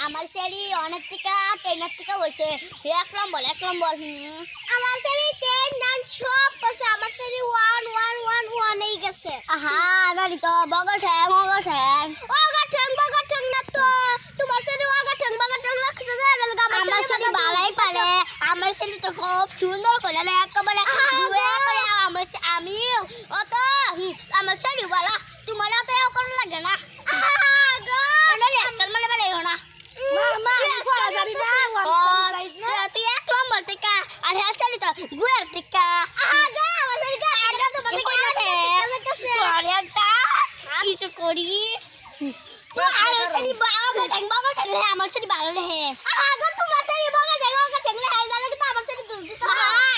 আমার সেরি অনেক টিকা টেনের টিকা বলছে এক নম্বর আমার সেরি 10 9 সব বলছে আমার সেরি 1 1 1 1 এই গেছে জানি তো বগল ঠ্যাং ওগা ঠ্যাং না তো তোমার সেরি ওগা ঠ্যাং লাগছে যায় আমার সেরি বালাই পারে আমার সেরি তো খুব সুন্দর করে একেবারে দুয়ে করে আমি অত আমার সেরি বালা তোমার তো এও করে লাগে না আজকাল মানে বলে না তুই এক নম্বর টিকা আর হ্যাঁ সেরি তো গুয়ের টিকা কিছু করি আমার সেটি ভালো রে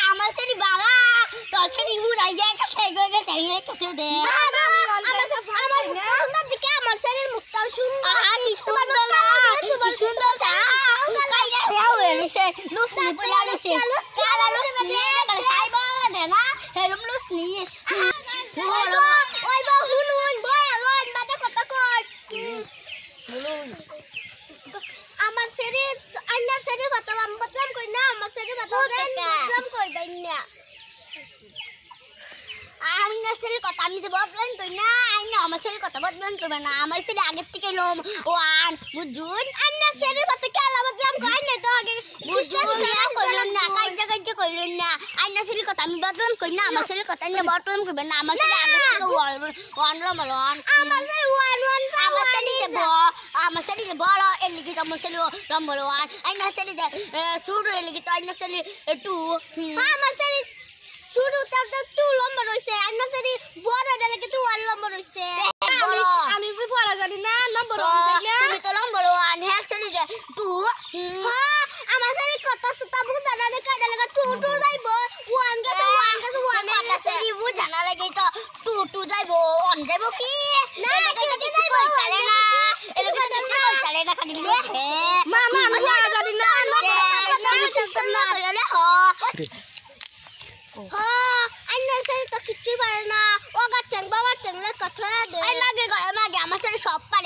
আমার সেটি বালা তোর সেটি বুড়াই দে আমার সেরি আইনা সেরি বাতাম কই না আমার সেরি বাতাম কই বাইনা আমি না সেরি কথা আমি যে বদলান কই না আইনা আমার সেরি কথা বদলান করবে না আমার সেরি আগের থেকে লোম ওয়ান বুঝুন আইনা সেরি বাতা কেলা বদলাম কই না তো আগে বুঝুন না কইলেন না কাইজা কইলেন না আইনা সেরি কথা আমি বদলান কই না আমার সেরি কথা নিয়ে বদলান করবে না আমার সেরি আগের থেকে ওয়ান নম্বর আমার সেরি 1 1 আমার সেরি যে বড় এর লিখি আমার সেরি নম্বর 1 আইনা সেরি যে ছোট এর লিখি তো আইনা সেরি 2 আমার সেরি শুরু তার তো 2 নম্বর হইছে আইনা সেরি বড় ডালে কি 1 নম্বর হইছে আমি বি পড়া জানি না নম্বর তুমি তো নম্বর 1 হ্যাঁ সেরি যে 2 হ্যাঁ আমার সেরি কত সুতা বুঝা না দেখা ডালে 2 2 যাইবো 1 গেছে 1 কথা সেরি বুঝা না লাগে তো 2 যাইবো 1 যাইবো কি না কি যাইবো তালে না এদিকে কিছু তালে না খালি লে মামা আমি পড়া জানি না তুমি কিছু না কইলে আইনা সেরি তো কিছু পারে না ওগা ঠ্যাং বাবা ঠ্যাং লে কথা দে মাগে আমার সাথে সব পারে